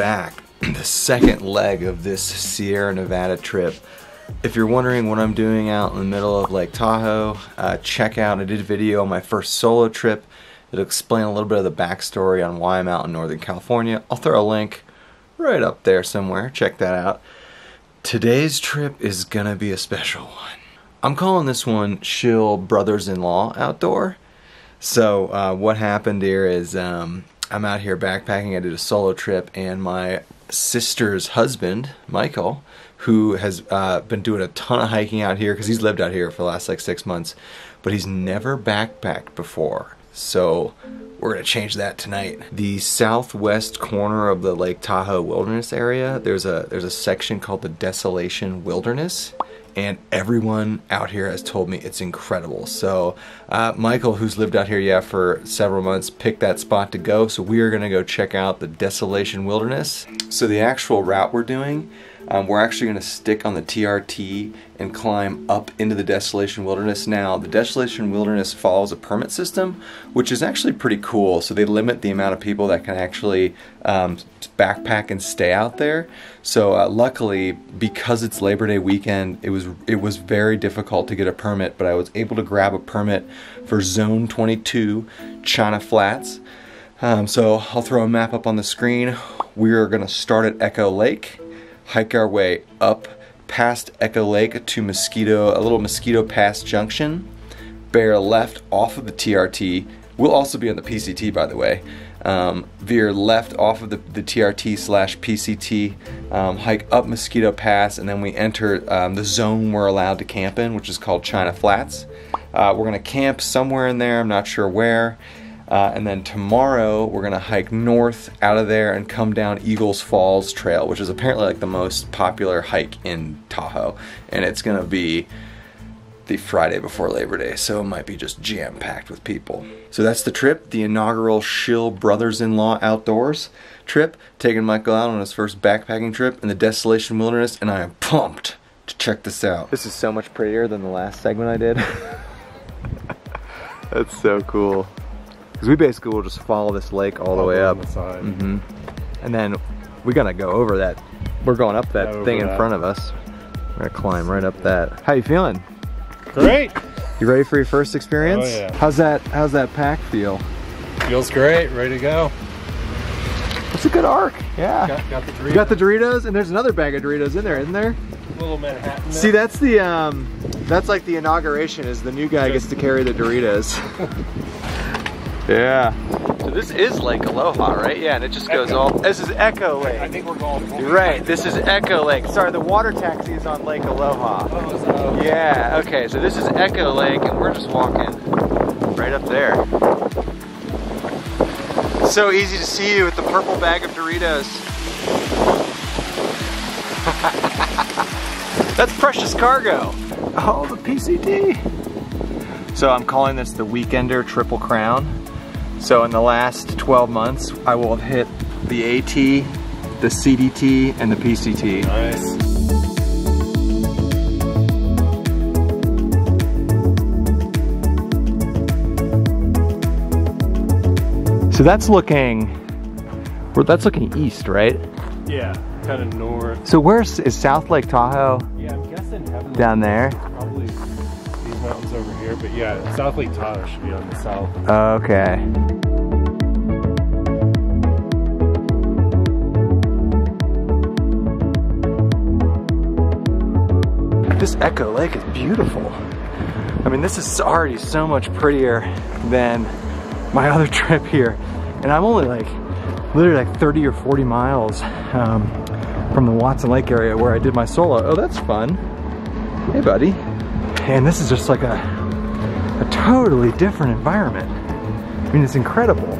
back. The second leg of this Sierra Nevada trip. If you're wondering what I'm doing out in the middle of Lake Tahoe, check out, I did a video on my first solo trip. It'll explain a little bit of the backstory on why I'm out in Northern California. I'll throw a link right up there somewhere, check that out. Today's trip is gonna be a special one. I'm calling this one Schill Brothers-in-law Outdoors. So what happened here is I'm out here backpacking. I did a solo trip, and my sister's husband, Michael, who has been doing a ton of hiking out here because he's lived out here for the last like 6 months, but he's never backpacked before. So we're gonna change that tonight. The southwest corner of the Lake Tahoe wilderness area, there's a section called the Desolation Wilderness, and everyone out here has told me it's incredible. So Michael, who's lived out here for several months, picked that spot to go. So we are gonna go check out the Desolation Wilderness. So the actual route we're doing, we're actually gonna stick on the TRT and climb up into the Desolation Wilderness. Now, the Desolation Wilderness follows a permit system, which is actually pretty cool. So they limit the amount of people that can actually backpack and stay out there. So luckily, because it's Labor Day weekend, it was very difficult to get a permit, but I was able to grab a permit for Zone 22, China Flats. So I'll throw a map up on the screen. We are gonna start at Echo Lake, hike our way up past Echo Lake to a little Mosquito Pass Junction, bear left off of the TRT. We'll also be on the PCT, by the way. Veer left off of the TRT/PCT, hike up Mosquito Pass, and then we enter the zone we're allowed to camp in, which is called China Flats. We're gonna camp somewhere in there, I'm not sure where. And then tomorrow we're gonna hike north out of there and come down Eagles Falls Trail, which is apparently like the most popular hike in Tahoe, and it's gonna be the Friday before Labor Day, so it might be just jam-packed with people. So that's the trip, the inaugural Schill Brothers-in-law Outdoors trip, taking Michael out on his first backpacking trip in the Desolation Wilderness, and I am pumped to check this out. This is so much prettier than the last segment I did. That's so cool. Because we basically will just follow this lake all the way up. And then we gotta go over that. We're going up that thing in front of us. We're gonna climb right up that. How you feeling? Great. You ready for your first experience? Oh yeah. How's that pack feel? Feels great. Ready to go. It's a good arc. Yeah. Got the Doritos. You got the Doritos, and there's another bag of Doritos in there, isn't there? Little Manhattan. See, that's the that's like the inauguration. Is the new guy gets to carry the Doritos. Yeah. So this is Lake Aloha, right? Yeah, and it just goes all. This is Echo Lake. I think we're going. You're right. This is Echo Lake. Sorry, the water taxi is on Lake Aloha. Oh, so yeah. Okay. So this is Echo Lake, and we're just walking right up there. So easy to see you with the purple bag of Doritos. That's precious cargo. Oh, the PCT. So I'm calling this the Weekender Triple Crown. So in the last 12 months, I will have hit the AT, the CDT, and the PCT. nice. So that's looking east, right? Yeah, kind of north. So is South Lake Tahoe? Yeah, I'm guessing heaven. Down there? Probably these mountains over here, but yeah, South Lake Tahoe should be on the south. Okay. This Echo Lake is beautiful. I mean, this is already so much prettier than my other trip here. And I'm only literally 30 or 40 miles from the Watson Lake area where I did my solo. Oh, that's fun. Hey, buddy. And this is just like a totally different environment. I mean, it's incredible.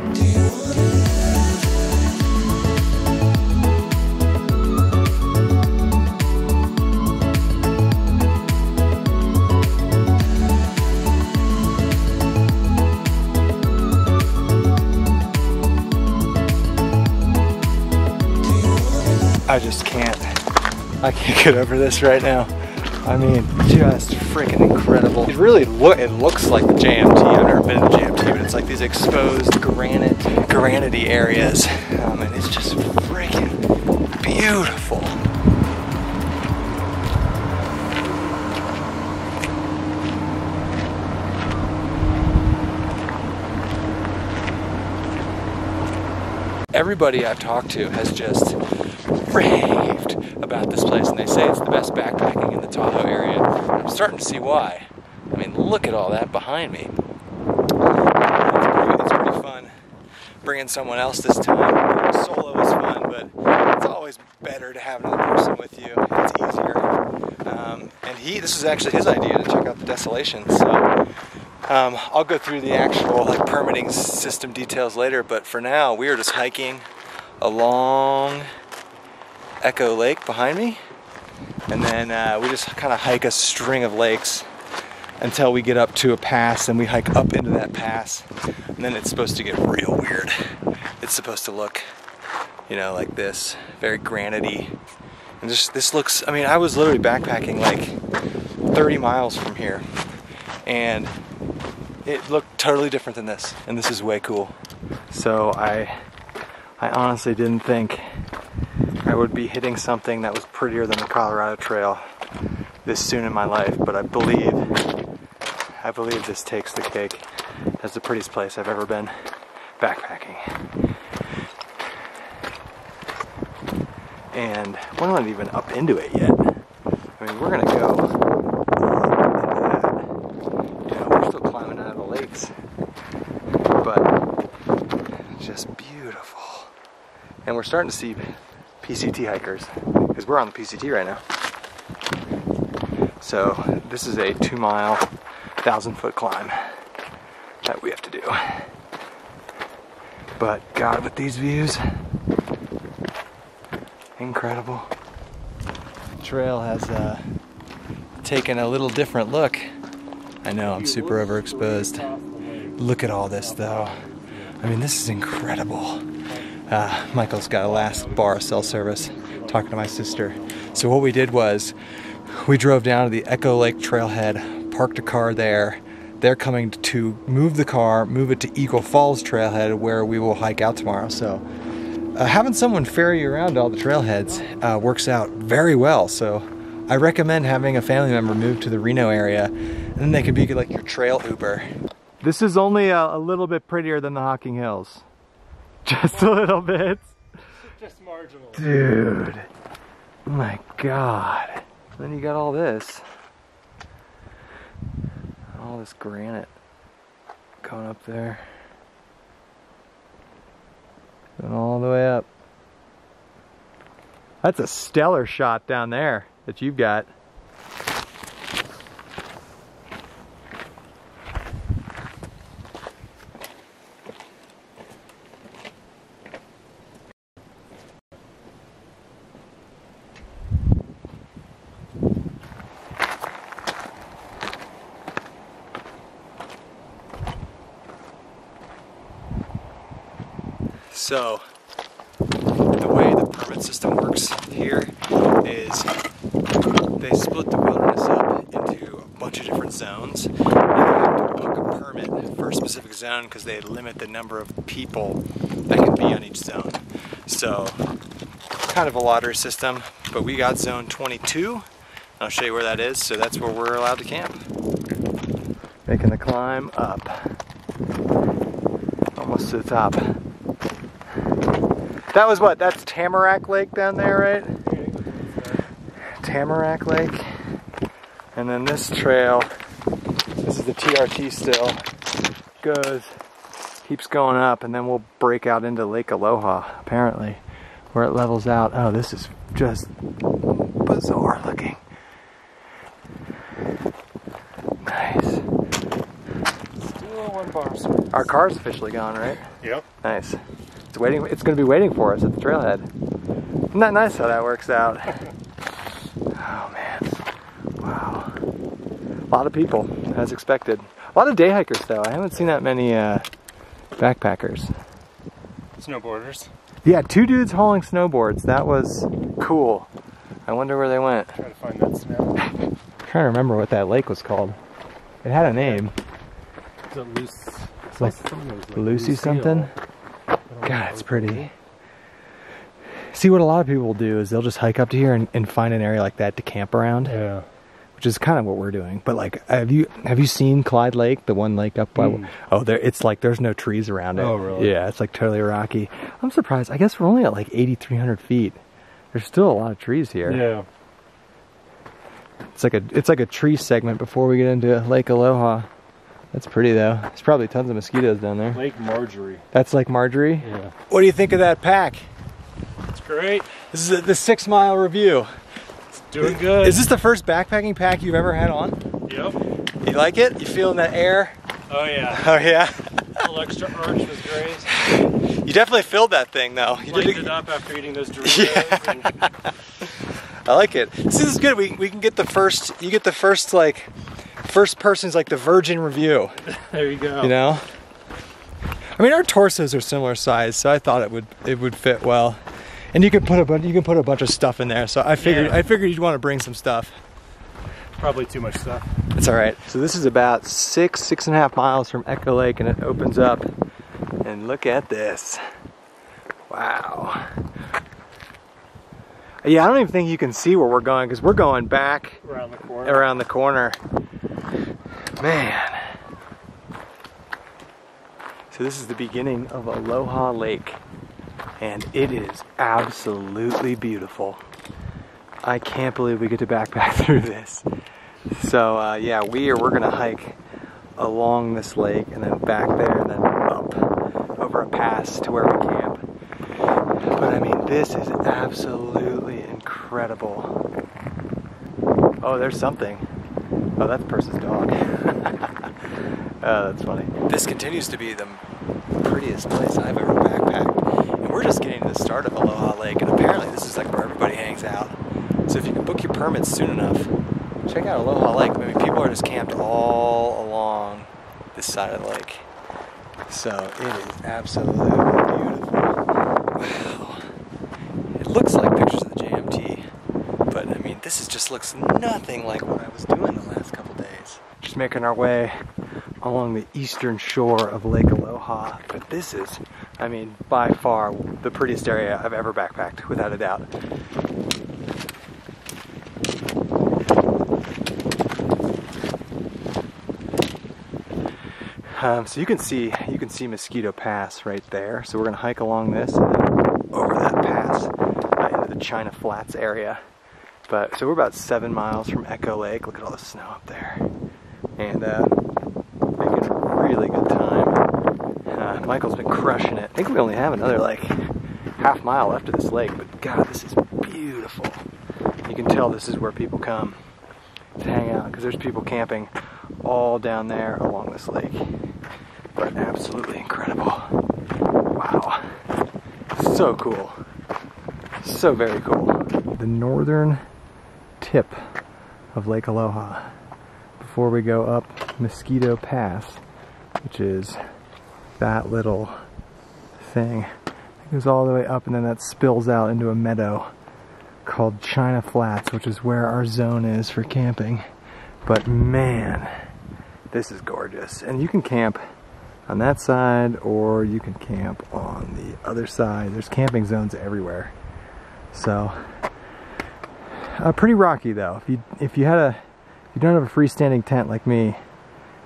I just can't. I can't get over this right now. I mean, just freaking incredible. It really looks like the JMT. I've never been to the JMT, but it's like these exposed granity areas, and it's just freaking everybody I've talked to has just raved about this place, and they say it's the best backpacking in the Tahoe area. I'm starting to see why. I mean, look at all that behind me. It's pretty fun bringing someone else this time. Solo is fun, but it's always better to have another person with you. It's easier. And this was actually his idea to check out the Desolation, so I'll go through the actual permitting system details later, but for now we are just hiking along Echo Lake behind me, and then we just kind of hike a string of lakes until we get up to a pass, and we hike up into that pass, and then it's supposed to get real weird. It's supposed to look, you know, like this, very granity, and just this looks, I mean, I was literally backpacking like 30 miles from here, and it looked totally different than this, and this is way cool. So I honestly didn't think I would be hitting something that was prettier than the Colorado Trail this soon in my life, but I believe this takes the cake as the prettiest place I've ever been backpacking. And we're not even up into it yet. I mean, we're gonna go up into that. You know, we're still climbing out of the lakes, but just beautiful. And we're starting to see PCT hikers, because we're on the PCT right now. So this is a 2-mile, 1,000-foot climb that we have to do. But God, with these views, incredible. The trail has taken a little different look. I know, I'm super overexposed. Look at all this though. I mean, this is incredible. Michael's got a last bar cell service, talking to my sister. So what we did was, we drove down to the Echo Lake trailhead, parked a car there. They're coming to move the car, move it to Eagle Falls trailhead, where we will hike out tomorrow. So having someone ferry you around to all the trailheads works out very well. So I recommend having a family member move to the Reno area, and then they can be like your trail Uber. This is only a little bit prettier than the Hocking Hills. Just a little bit. Just marginal. Dude. Oh my God. Then you got all this. All this granite going up there. Going all the way up. That's a stellar shot down there that you've got. So, the way the permit system works here is they split the wilderness up into a bunch of different zones. And you have to book a permit for a specific zone because they limit the number of people that can be on each zone. So, kind of a lottery system, but we got zone 22. I'll show you where that is, so that's where we're allowed to camp. Making the climb up. Almost to the top. That was what? That's Tamarack Lake down there, right? Tamarack Lake. And then this trail, this is the TRT still, keeps going up, and then we'll break out into Lake Aloha, apparently, where it levels out. Oh, this is just bizarre looking. Nice. Still 1 bar service. Our car's officially gone, right? Yep. Nice. It's going to be waiting for us at the trailhead. Isn't that nice how that works out? Oh man, wow. A lot of people, as expected. A lot of day hikers though. I haven't seen that many backpackers. Snowboarders. Yeah, 2 dudes hauling snowboards. That was cool. I wonder where they went. Try to find that snow. I'm trying to remember what that lake was called. It had a name. Is it loose? It's like Lucy something. God, it's pretty. See, what a lot of people will do is they'll just hike up to here and find an area like that to camp around. Yeah. which is kind of what we're doing. But like, have you seen Clyde Lake, the one lake up by? Oh, it's like there's no trees around it. Oh, really? Yeah, it's like totally rocky. I'm surprised. I guess we're only at like 8,300 feet. There's still a lot of trees here. Yeah. It's like a tree segment before we get into Lake Aloha. That's pretty though. There's probably tons of mosquitoes down there. Lake Marjorie. That's Lake Marjorie? Yeah. What do you think of that pack? It's great. This is the 6 mile review. It's doing good. Is this the first backpacking pack you've ever had on? Yep. You like it? You feeling that air? Oh yeah. Oh yeah. A little extra arch was great. You definitely filled that thing though. You Lightened it up after eating those Doritos. Yeah. I like it. This is good. We can get the first. You get the first like. First person's like the virgin review. There you go. You know? I mean, our torsos are similar size, so I thought it would fit well. And you can put a bunch of stuff in there. So I figured you'd want to bring some stuff. Probably too much stuff. It's all right. So this is about 6.5 miles from Echo Lake, and it opens up. And look at this. Wow. Yeah, I don't even think you can see where we're going because we're going back around the corner. Man. So this is the beginning of Aloha Lake, and it is absolutely beautiful. I can't believe we get to backpack through this. So yeah, we're gonna hike along this lake and then back there and then up over a pass to where we camp. But I mean, this is absolutely incredible. Oh, there's something. Oh, that's a person's dog. Oh, that's funny. This continues to be the prettiest place I've ever backpacked. And we're just getting to the start of Aloha Lake, and apparently this is like where everybody hangs out. So if you can book your permits soon enough, check out Aloha Lake. I mean, people are just camped all along this side of the lake. So it is absolutely beautiful. Wow. It looks like pictures of the JMT, but I mean, this just looks nothing like what I was doing the last couple days. Just making our way along the eastern shore of Lake Aloha, but this is, I mean, by far the prettiest area I've ever backpacked, without a doubt. So you can see Mosquito Pass right there. So we're gonna hike along this and then over that pass into the China Flats area. But so we're about 7 miles from Echo Lake. Look at all the snow up there, and making a really good time. Michael's been crushing it. I think we only have another like half mile left of this lake, but God, this is beautiful. You can tell this is where people come to hang out because there's people camping all down there along this lake. But absolutely incredible. Wow. So cool. So very cool. The northern tip of Lake Aloha before we go up Mosquito Pass, which is that little thing. It goes all the way up and then that spills out into a meadow called China Flats, which is where our zone is for camping. But man, this is gorgeous. And you can camp on that side or you can camp on the other side. There's camping zones everywhere. So pretty rocky though. If you don't have a freestanding tent like me,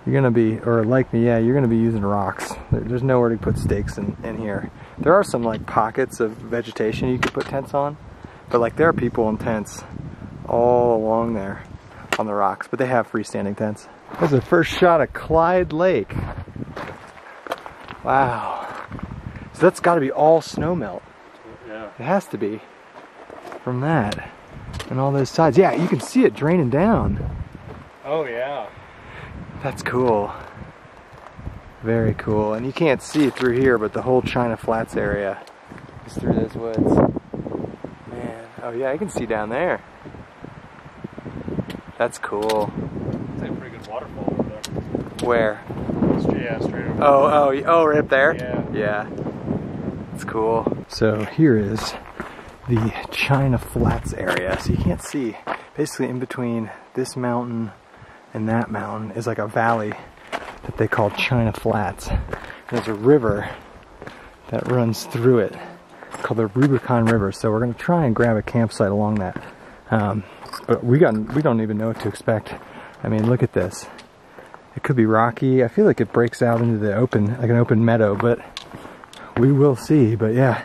you're gonna be, or like me, yeah, you're gonna be using rocks. There's nowhere to put stakes in here. There are some like pockets of vegetation you could put tents on, but like there are people in tents all along there on the rocks, but they have freestanding tents. There's the first shot of Clyde Lake. Wow. So that's got to be all snow melt. Yeah. It has to be from that and all those sides. Yeah, you can see it draining down. Oh yeah. That's cool. Very cool. And you can't see through here, but the whole China Flats area is through those woods. Man. Oh yeah, you can see down there. That's cool. It's like a pretty good waterfall over there. Where? Yeah, straight over. Oh, right up there? Yeah. Yeah. It's cool. So here is the China Flats area. So you can't see. Basically in between this mountain and that mountain is like a valley that they call China Flats. And there's a river that runs through it called the Rubicon River. So we're going to try and grab a campsite along that But we don't even know what to expect. I mean, look at this. It could be rocky. I feel like it breaks out into the open, like an open meadow, but we will see. But yeah,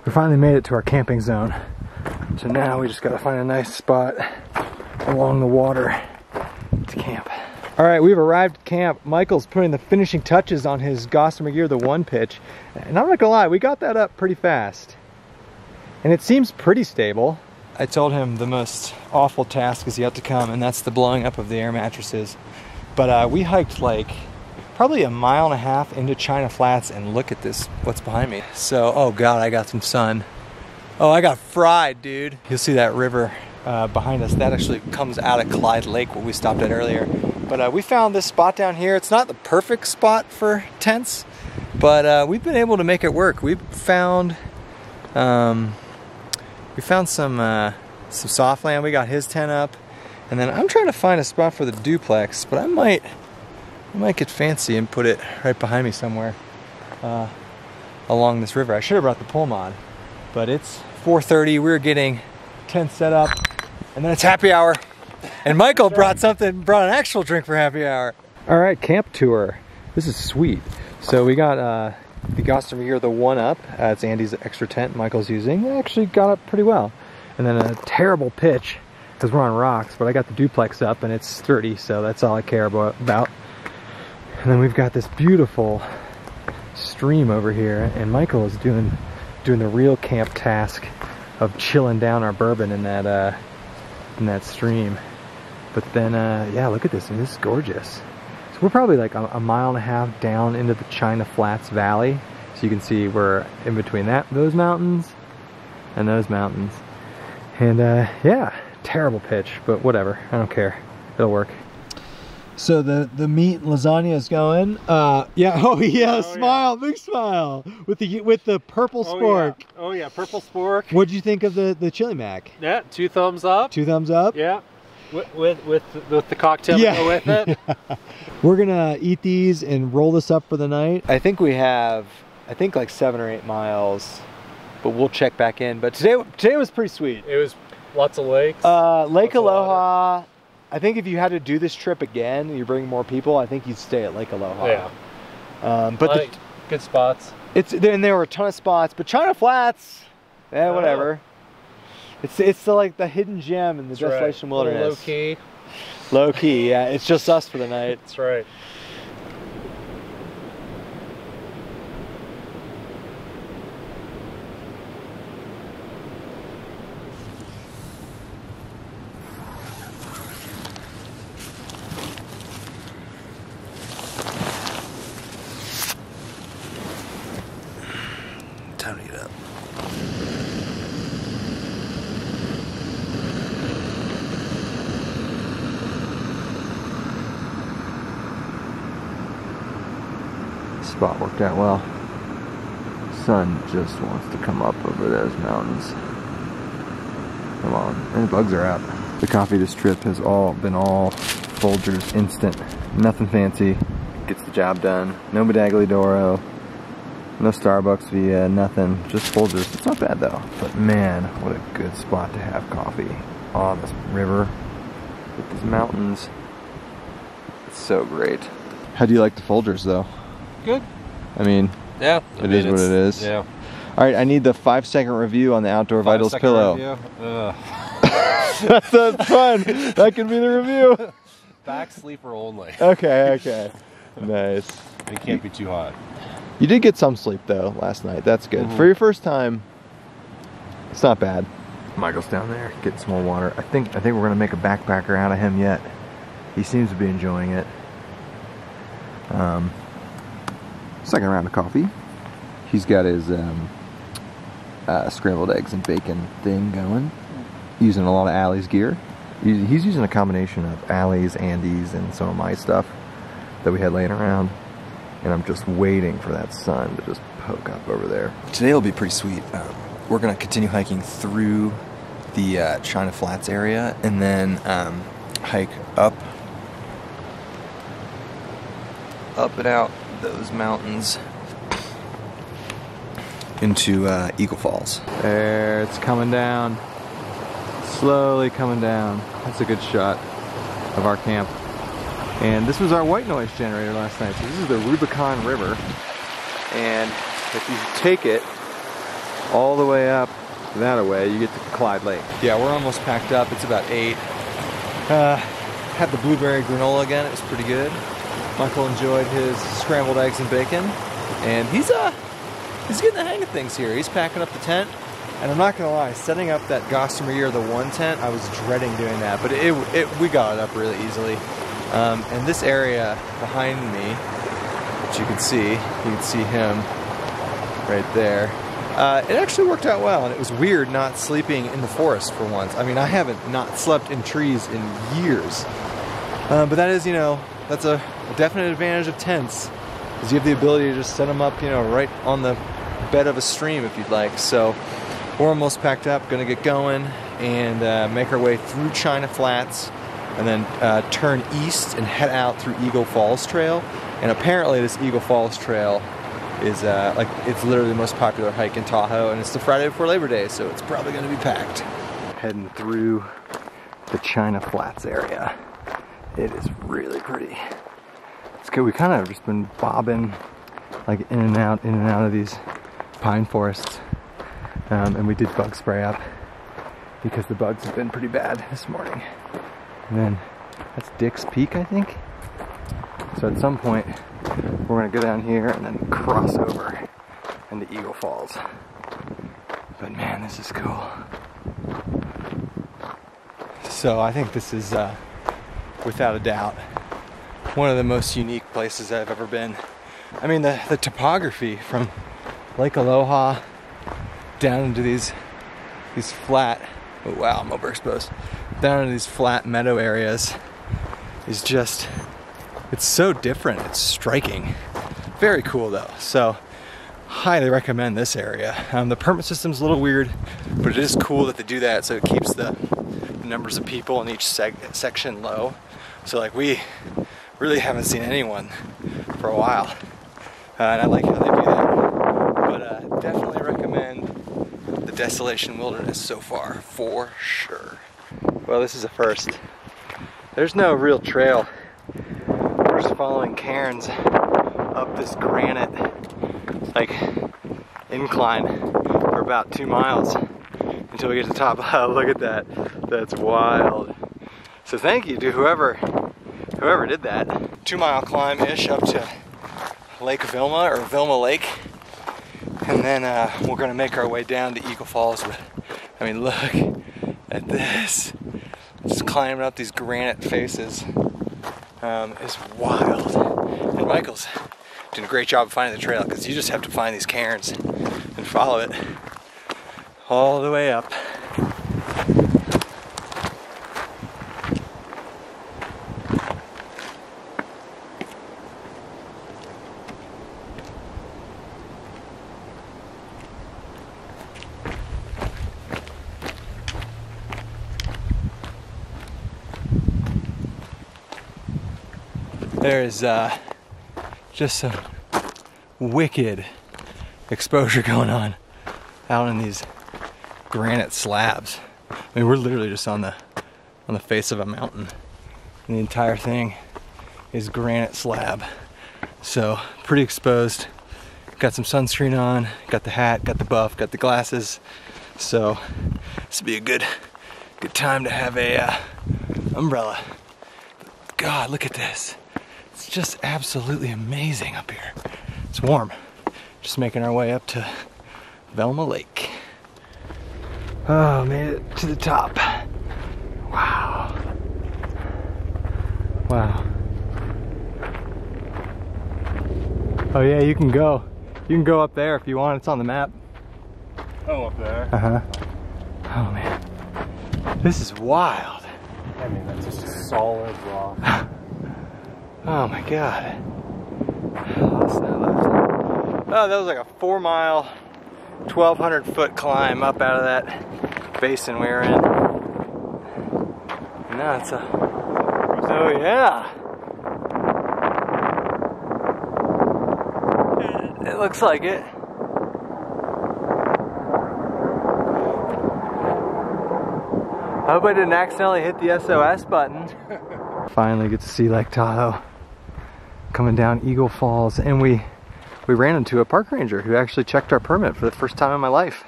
we finally made it to our camping zone. So now we just gotta find a nice spot along the water to camp. All right, we've arrived at camp. Michael's putting the finishing touches on his Gossamer Gear, the 1 pitch. And I'm not gonna lie, we got that up pretty fast. And it seems pretty stable. I told him the most awful task is yet to come, and that's the blowing up of the air mattresses. But we hiked like probably 1.5 miles into China Flats, and look at this, what's behind me. So, oh God, I got some sun. Oh, I got fried, dude. You'll see that river behind us. That actually comes out of Clyde Lake, where we stopped at earlier. But we found this spot down here. It's not the perfect spot for tents, but we've been able to make it work. We found some soft land. We got his tent up, and then I'm trying to find a spot for the duplex, but I might get fancy and put it right behind me somewhere along this river. I should have brought the pole mod, but it's 4:30. We're getting tent set up, and then it's happy hour. And Michael brought an actual drink for happy hour. All right, camp tour. This is sweet. So we got the Gossamer Gear, the 1-up. It's Andy's extra tent Michael's using. It actually got up pretty well. And then a terrible pitch, because we're on rocks, but I got the duplex up and it's sturdy, so that's all I care about. And then we've got this beautiful stream over here, and Michael is doing the real camp task of chilling down our bourbon in that stream. But then, yeah, look at this, and this is gorgeous. So we're probably like 1.5 miles down into the China Flats Valley. So you can see we're in between those mountains and those mountains. And yeah, terrible pitch, but whatever, I don't care, it'll work. So the meat lasagna is going. Yeah, oh yeah, smile, yeah. Big smile with the purple spork. Yeah. Oh yeah, purple spork. What'd you think of the chili mac? Yeah, 2 thumbs up. 2 thumbs up. Yeah, with the cocktail to go with it. Yeah. We're gonna eat these and roll this up for the night. I think we have, like 7 or 8 miles, but we'll check back in. But today was pretty sweet. It was lots of lakes. Lake Aloha. I think if you had to do this trip again, you bring more people, I think you'd stay at Lake Aloha. Yeah. But good spots. There were a ton of spots, but China Flats, whatever. It's like the hidden gem in the Desolation Wilderness. Low key. Low key, yeah. It's just us for the night. That's right. Time to get up. Spot worked out well. Sun just wants to come up over those mountains. Come on, and the bugs are out. The coffee this trip has been all Folgers, instant, nothing fancy, gets the job done. No Medaglia d'Oro, no Starbucks via, nothing, just Folgers. It's not bad though, but man, what a good spot to have coffee on this river with these mountains. It's so great. How do you like the Folgers though? Good. I mean, yeah, it is what it is. Yeah. All right, I need the 5-second review on the Outdoor Vitals pillow. That's fun. That can be the review. Back sleeper only. Okay. Nice. It can't be too hot. You did get some sleep though last night. That's good. For your first time, it's not bad. Michael's down there getting some more water. I think we're gonna make a backpacker out of him yet. He seems to be enjoying it. Second round of coffee. He's got his scrambled eggs and bacon thing going. Using a lot of Allie's gear. He's using a combination of Allie's, Andy's, and some of my stuff that we had laying around. And I'm just waiting for that sun to just poke up over there. Today will be pretty sweet. We're gonna continue hiking through the China Flats area and then hike up and out those mountains into Eagle Falls. There, it's coming down. slowly coming down. That's a good shot of our camp. And this was our white noise generator last night. So this is the Rubicon River. And if you take it all the way up that way, you get to Clyde Lake. Yeah, we're almost packed up. It's about 8. Had the blueberry granola again. It was pretty good. Michael enjoyed his scrambled eggs and bacon. And he's getting the hang of things here. He's packing up the tent. And I'm not gonna lie, setting up that Gossamer Year, the one tent, I was dreading doing that, but we got it up really easily. And this area behind me, which you can see him right there. It actually worked out well, and it was weird not sleeping in the forest for once. I mean, I haven't not slept in trees in years. But that is, that's a definite advantage of tents, is you have the ability to just set them up, right on the bed of a stream if you'd like. So we're almost packed up, gonna get going and make our way through China Flats and then turn east and head out through Eagle Falls Trail. And apparently this Eagle Falls Trail is it's literally the most popular hike in Tahoe, and it's the Friday before Labor Day, so it's probably gonna be packed. Heading through the China Flats area. It is really pretty. It's good. We kind of just been bobbing like in and out of these pine forests. And we did bug spray up because the bugs have been pretty bad this morning. And then that's Dick's Peak, I think. So at some point, we're gonna go down here and then cross over into Eagle Falls. But man, this is cool. So I think this is, without a doubt, one of the most unique places I've ever been. I mean, the topography from Lake Aloha down into these flat, oh wow, I'm overexposed, down into these flat meadow areas is just, it's so different, it's striking. Very cool though, so highly recommend this area. The permit system's a little weird, but it is cool that they do that, so it keeps the numbers of people in each section low. So like, we really haven't seen anyone for a while, and I like how they do that. But definitely recommend the Desolation Wilderness so far, for sure. Well, this is a first. There's no real trail. We're just following cairns up this granite, like, incline for about 2 miles until we get to the top. Oh, look at that. That's wild. So thank you to whoever did that. 2 mile climb-ish up to Lake Vilma, or Vilma Lake. And then we're gonna make our way down to Eagle Falls. But I mean, look at this. Just climbing up these granite faces is wild. And Michael's doing a great job of finding the trail, because you just have to find these cairns and follow it all the way up. There's just some wicked exposure going on out in these granite slabs. I mean, we're literally just on the face of a mountain, and the entire thing is granite slab. So pretty exposed. Got some sunscreen on, got the hat, got the buff, got the glasses. So this would be a good time to have a umbrella. God, look at this. It's just absolutely amazing up here. It's warm. Just making our way up to Velma Lake. Oh, made it to the top. Wow. Wow. Oh yeah, you can go. You can go up there if you want. It's on the map. Oh, up there? Uh-huh. Oh man. This is wild. I mean, that's just a solid rock. Oh my god. Oh, that was like a 4 mile, 1,200 foot climb up out of that basin we were in. Now it's a, oh yeah. It looks like it. I hope I didn't accidentally hit the SOS button. Finally get to see Lake Tahoe. Coming down Eagle Falls, and we ran into a park ranger who actually checked our permit for the first time in my life.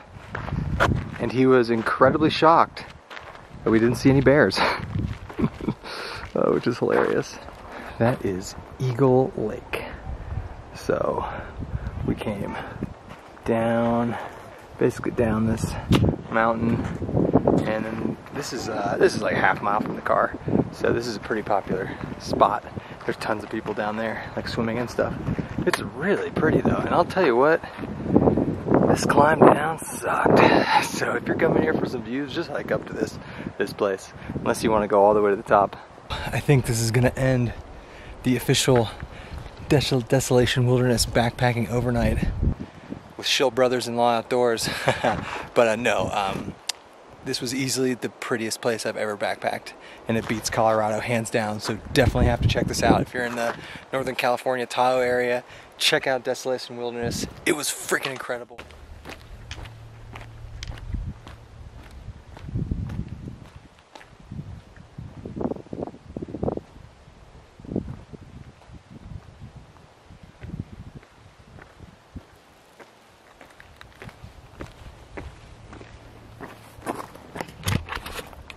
And he was incredibly shocked that we didn't see any bears. Which is hilarious. That is Eagle Lake. So we came down, basically down this mountain, and then this is like a half mile from the car. So this is a pretty popular spot. There's tons of people down there, like swimming and stuff. It's really pretty though, and I'll tell you what, this climb down sucked. So if you're coming here for some views, just hike up to this place, unless you want to go all the way to the top. I think this is gonna end the official Desolation Wilderness backpacking overnight with Schill Brothers-in-law Outdoors. But no, this was easily the prettiest place I've ever backpacked, and it beats Colorado hands down. So definitely have to check this out. If you're in the Northern California Tahoe area, check out Desolation Wilderness. It was freaking incredible.